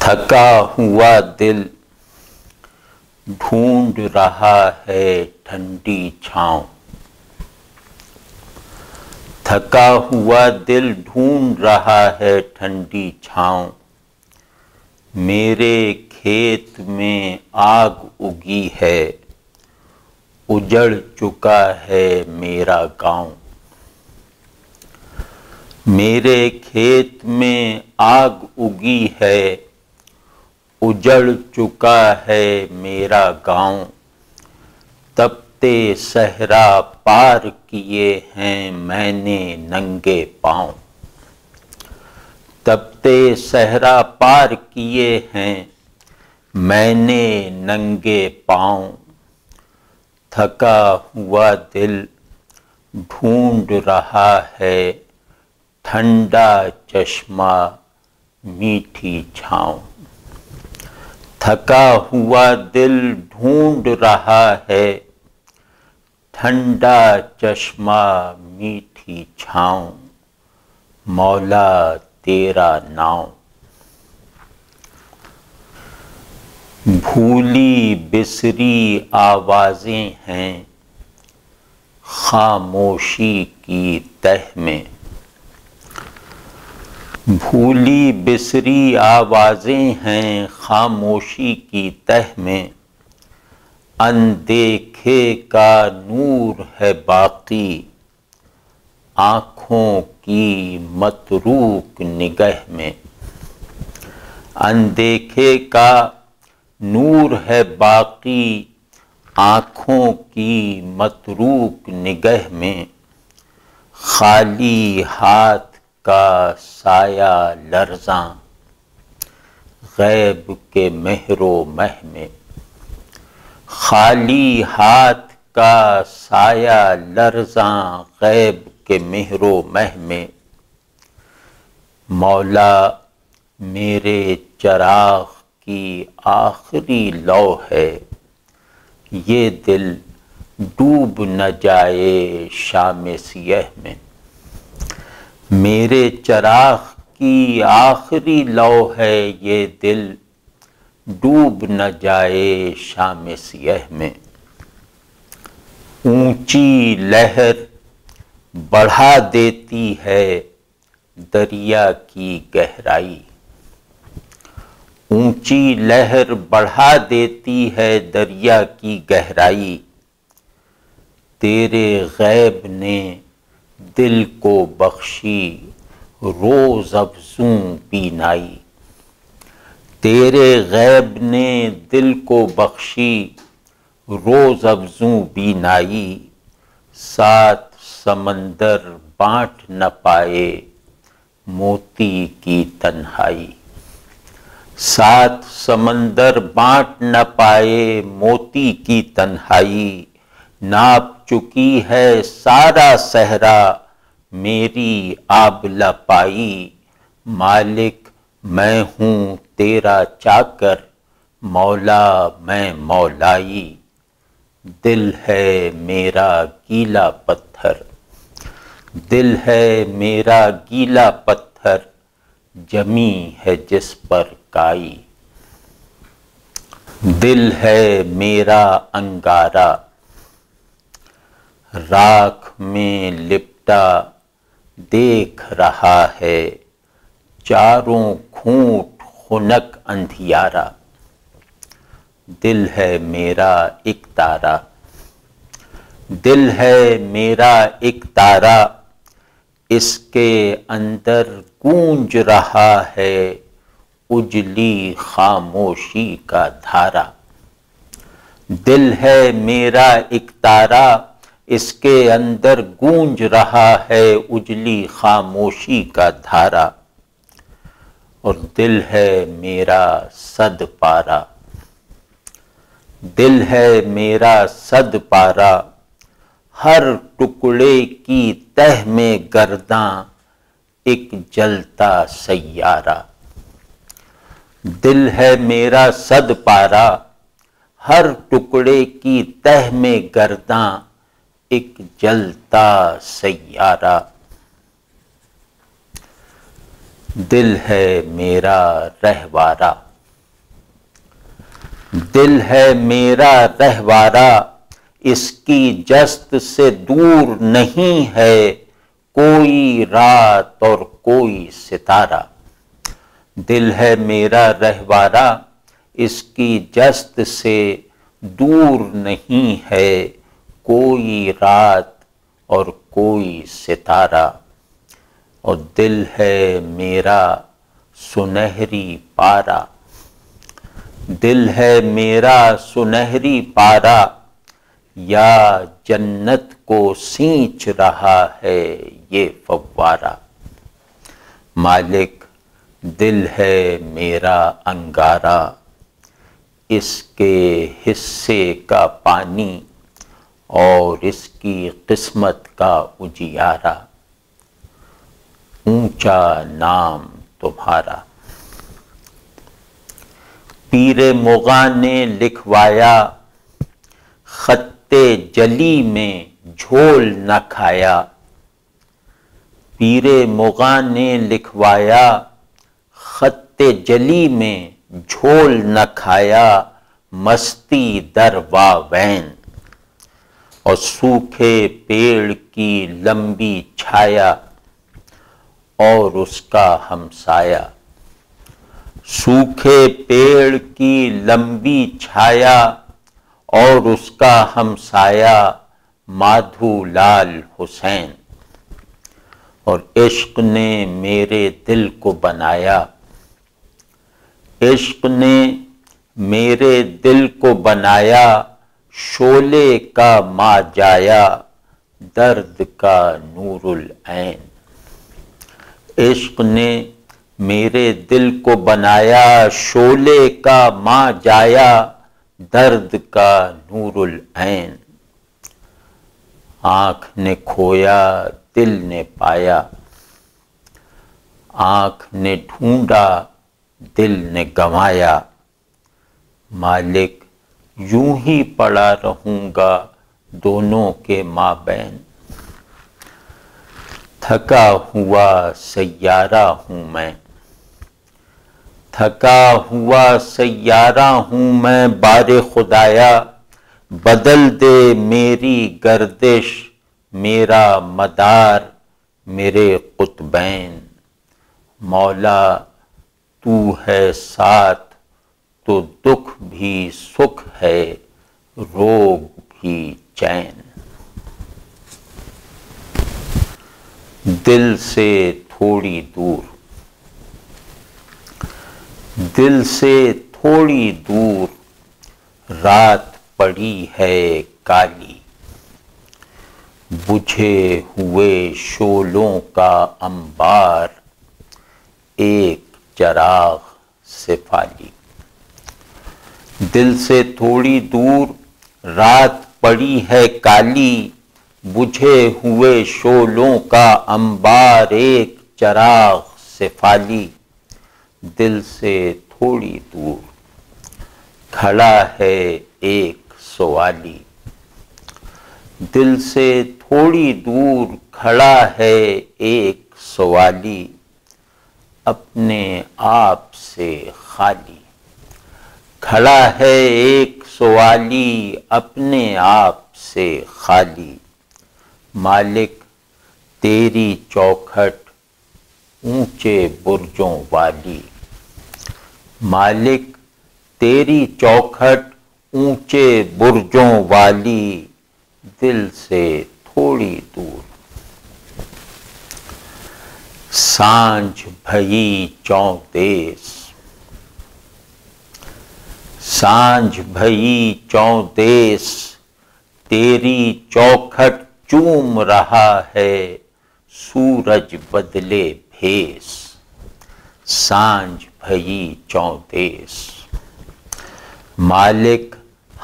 تھکا ہوا دل ڈھونڈ رہا ہے ٹھنڈی چھاؤں۔ تھکا ہوا دل ڈھونڈ رہا ہے ٹھنڈی چھاؤں۔ میرے کھیت میں آگ اگی ہے، اجڑ چکا ہے میرا گاؤں۔ میرے کھیت میں آگ اگی ہے، اجڑ چکا ہے میرا گاؤں۔ تپتے صحرا پار کیے ہیں میں نے ننگے پاؤں۔ تپتے صحرا پار کیے ہیں میں نے ننگے پاؤں۔ تھکا ہوا دل ڈھونڈ رہا ہے ٹھنڈا چشمہ میٹھی چھاؤں۔ تھکا ہوا دل ڈھونڈ رہا ہے ٹھنڈا چشمہ میٹھی چھاؤں۔ مولا تیرا نام۔ بھولی بسری آوازیں ہیں خاموشی کی تہ میں۔ بھولی بسری آوازیں ہیں خاموشی کی تہ میں۔ اندیکھے کا نور ہے باقی آنکھوں کی متروک نگہ میں۔ اندیکھے کا نور ہے باقی آنکھوں کی متروک نگہ میں۔ خالی ہاتھ کا سایہ لرزاں غیب کے مہر و مہ میں۔ خالی ہاتھ کا سایہ لرزاں غیب کے مہر و مہ میں۔ مولا میرے چراغ کی آخری لو ہے، یہ دل ڈوب نہ جائے شام سیہ میں۔ میرے چراغ کی آخری لو ہے، یہ دل ڈوب نہ جائے شام سیہ میں۔ اونچی لہر بڑھا دیتی ہے دریا کی گہرائی۔ اونچی لہر بڑھا دیتی ہے دریا کی گہرائی۔ تیرے غیب نے دل کو بخشی روز افزوں بینائی۔ تیرے غیب نے دل کو بخشی روز افزوں بینائی۔ سات سمندر بانٹ نہ پائے موتی کی تنہائی۔ سات سمندر بانٹ نہ پائے موتی کی تنہائی۔ ناپ چکی ہے سارا صحرا میری آبلہ پائی۔ مالک میں ہوں تیرا چاکر مولا میں مولائی۔ دل ہے میرا گیلا پتھر، دل ہے میرا گیلا پتھر جمی ہے جس پر کائی۔ دل ہے میرا انگارہ راکھ میں لپٹا دیکھ رہا ہے چاروں گھونٹ خنک اندھیارا۔ دل ہے میرا ایک تارا، دل ہے میرا ایک تارا اس کے اندر گونج رہا ہے اجلی خاموشی کا دھارا۔ دل ہے میرا ایک تارا اس کے اندر گونج رہا ہے اجلی خاموشی کا دھارا۔ اور دل ہے میرا صد پارا، دل ہے میرا صد پارا ہر ٹکڑے کی تہ میں گرداں ایک جلتا سیارہ۔ دل ہے میرا صد پارا ہر ٹکڑے کی تہ میں گرداں ایک جلتا سیارہ۔ دل ہے میرا رہوارہ، دل ہے میرا رہوارا، اس کی جست سے دور نہیں ہے کوئی رات اور کوئی ستارہ۔ دل ہے میرا رہوارا، اس کی جست سے دور نہیں ہے کوئی رات اور کوئی ستارہ۔ اور دل ہے میرا سنہری پارا، دل ہے میرا سنہری پارا، یا جنت کو سینچ رہا ہے یہ فوارہ۔ مالک دل ہے میرا انگارہ، اس کے حصے کا پانی اور اس کی قسمت کا اجیارہ، اونچا نام تمہارا۔ پیر مغاں نے لکھوایا، خط جلی میں جھول نہ کھایا۔ پیر مغاں نے لکھوایا، خط جلی میں جھول نہ کھایا، مستی در واوین۔ اور سوکھے پیڑ کی لمبی چھایا اور اس کا ہمسایا، سوکھے پیڑ کی لمبی چھایا اور اس کا ہمسایا مادھو لال حسین۔ اور عشق نے میرے دل کو بنایا، عشق نے میرے دل کو بنایا، شعلے کا ماجایا، درد کا نور العین۔ عشق نے میرے دل کو بنایا، شعلے کا ماجایا، درد کا نور العین۔ آنکھ نے کھویا دل نے پایا، آنکھ نے ڈھونڈا دل نے گنوایا، مالک یوں ہی پڑا رہوں گا دونوں کے مابین۔ تھکا ہوا سیارہ ہوں میں، تھکا ہوا سیارہ ہوں میں، بار خدایا بدل دے میری گردش، میرا مدار میرے قطبین۔ مولا تو ہے ساتھ تو دکھ بھی سکھ ہے، روگ بھی چین۔ دل سے تھوڑی دور، دل سے تھوڑی دور رات پڑی ہے کالی، بجھے ہوئے شعلوں کا انبار ایک چراغ سے خالی۔ دل سے تھوڑی دور رات پڑی ہے کالی، بجھے ہوئے شعلوں کا انبار ایک چراغ سے خالی۔ دل سے تھوڑی دور کھڑا ہے ایک سوالی، دل سے تھوڑی دور کھڑا ہے ایک سوالی، اپنے آپ سے خالی۔ کھڑا ہے ایک سوالی اپنے آپ سے خالی، مالک تیری چوکھٹ اونچے برجوں والی، مالک تیری چوکھٹ اونچے برجوں والی، دل سے تھوڑی دور۔ سانجھ بھئی چوں دیس، سانجھ بھئی چوں دیس، تیری چوکھٹ چوم رہا ہے سورج بدلے بھیس۔ سانجھ بھئی چوں دیس، مالک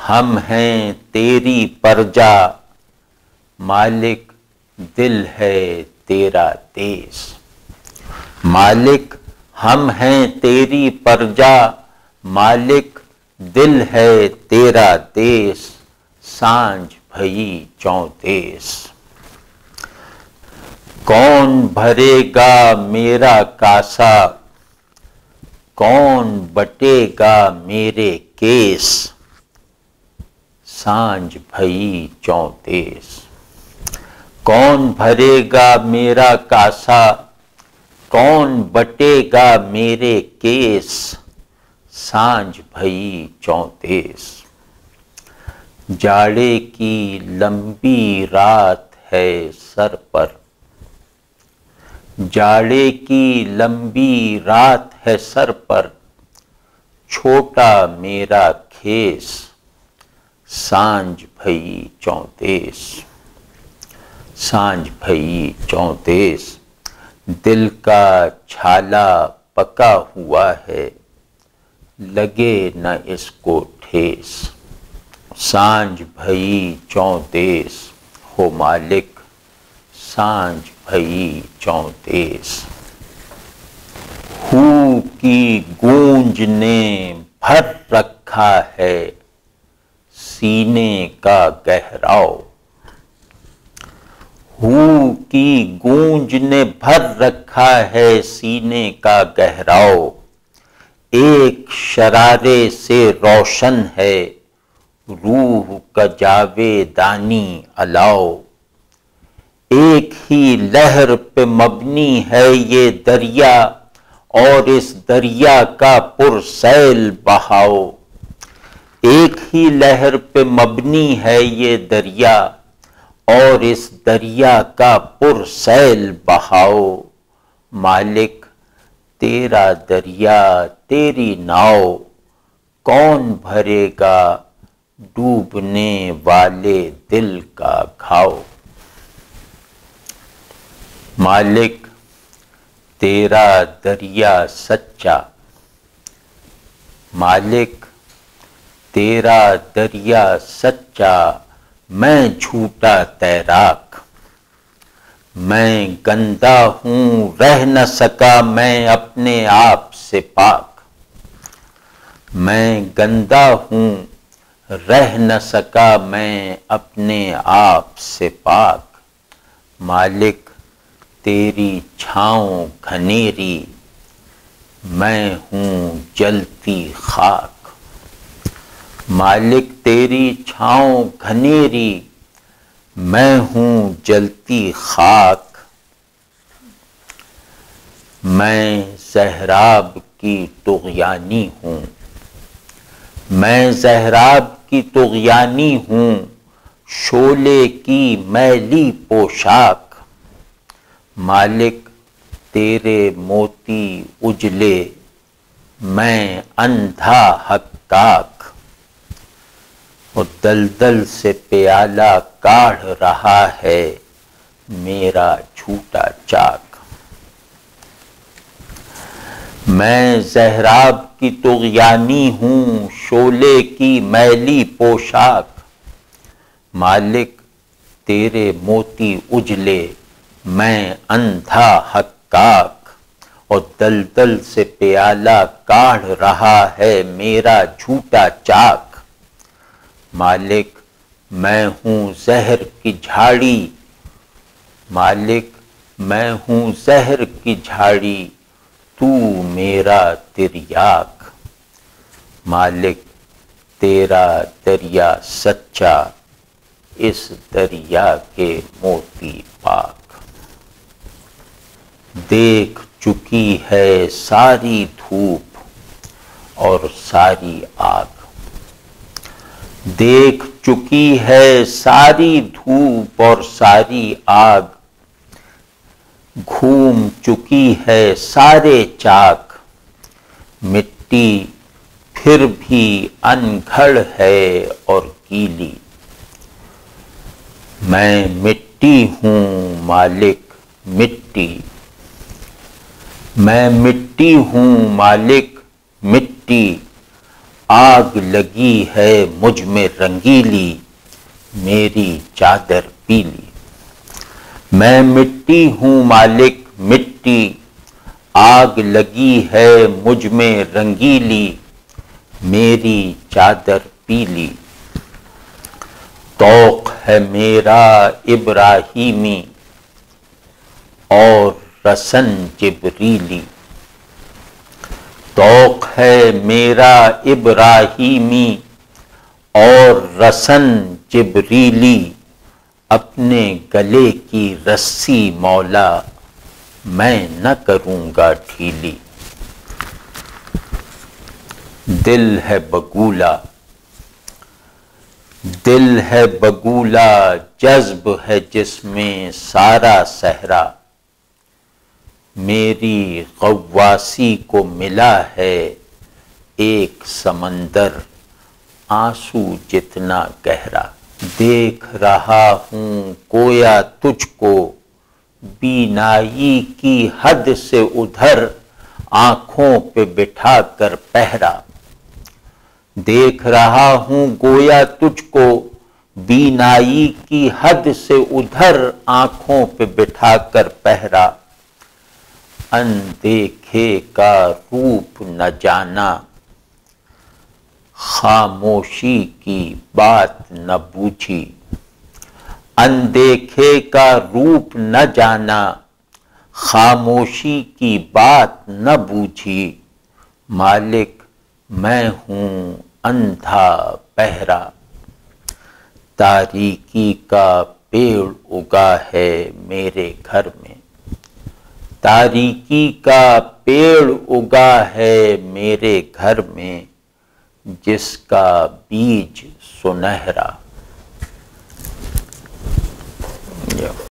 ہم ہیں تیری پرجا، مالک دل ہے تیرا دیس۔ مالک ہم ہیں تیری پرجا، مالک دل ہے تیرا دیس، سانجھ بھئی چوں دیس۔ کون بھرے گا میرا کاسا، کون بٹے گا میرے کیس سانجھ بھئی چونتیس کون بھرے گا میرا کاسا کون بٹے گا میرے کیس سانجھ بھئی چونتیس جاڑے کی لمبی رات ہے سر پر جاڑے کی لمبی رات ہے سر پر چھوٹا میرا کھیس سانجھ بھئی چونتیس سانجھ بھئی چونتیس دل کا چھالا پکا ہوا ہے لگے نہ اس کو ٹھیس سانجھ بھئی چونتیس ہو مالک سانجھ بھئی چونتیس ہو کی گونج نے بھر رکھا ہے سینے کا گہراؤ ہو کی گونج نے بھر رکھا ہے سینے کا گہراؤ ایک شرارے سے روشن ہے روح کا جاویدانی علاؤ ایک ہی لہر پہ مبنی ہے یہ دریا اور اس دریا کا پرسیل بہاؤ ایک ہی لہر پہ مبنی ہے یہ دریا اور اس دریا کا پرسیل بہاؤ مالک تیرا دریا تیری ناؤ کون بھرے گا ڈوبنے والے دل کا گھاؤ مالک تیرا دریا سچا مالک تیرا دریا سچا میں جھوٹا تیراک میں گندا ہوں رہ نہ سکا میں اپنے آپ سے پاک میں گندا ہوں رہ نہ سکا میں اپنے آپ سے پاک مالک تیری چھاؤں گھنیری میں ہوں جلتی خاک مالک تیری چھاؤں گھنیری میں ہوں جلتی خاک میں زہراب کی طغیانی ہوں میں زہراب کی طغیانی ہوں شعلے کی میلی پوشاک مالک تیرے موتی اجلے میں اندھا حقاق اور دلدل سے پیالہ کاڑھ رہا ہے میرا جھوٹا چاک میں زہراب کی طغیانی ہوں شعلے کی میلی پوشاک مالک تیرے موتی اجلے میں اندھا حقاق اور دلدل سے پیالہ کاڑھ رہا ہے میرا جھوٹا چاک مالک میں ہوں زہر کی جھاڑی مالک میں ہوں زہر کی جھاڑی تو میرا تریاک مالک تیرا دریا سچا اس دریا کے موتی پاک دیکھ چکی ہے ساری دھوپ اور ساری آگ دیکھ چکی ہے ساری دھوپ اور ساری آگ گھوم چکی ہے سارے چاک مٹی پھر بھی انگھڑ ہے اور گیلی میں مٹی ہوں مالک مٹی میں مٹی ہوں مالک مٹی آگ لگی ہے مجھ میں رنگیلی میری چادر پیلی میں مٹی ہوں مالک مٹی آگ لگی ہے مجھ میں رنگیلی میری چادر پیلی طوق ہے میرا ابراہیمی اور رسن جبریلی ذوق ہے میرا ابراہیمی اور رسن جبریلی، اپنے گلے کی رسی مولا میں نہ کروں گا ڈھیلی۔ دل ہے بگولا، دل ہے بگولا، جذب ہے جس میں سارا صحرا، میری غواصی کو ملا ہے ایک سمندر آنسو جتنا گہرا۔ دیکھ رہا ہوں گویا تجھ کو بینائی کی حد سے ادھر، آنکھوں پہ بٹھا کر پہرا۔ دیکھ رہا ہوں گویا تجھ کو بینائی کی حد سے ادھر، آنکھوں پہ بٹھا کر پہرا۔ اندیکھے کا روپ نہ جانا، خاموشی کی بات نہ بوجھی۔ اندیکھے کا روپ نہ جانا، خاموشی کی بات نہ بوجھی۔ مالک میں ہوں اندھا بہرا، تاریکی کا پیڑ اگا ہے میرے گھر میں۔ تاریکی کا پیڑ اگا ہے میرے گھر میں، جس کا بیج سنہرا۔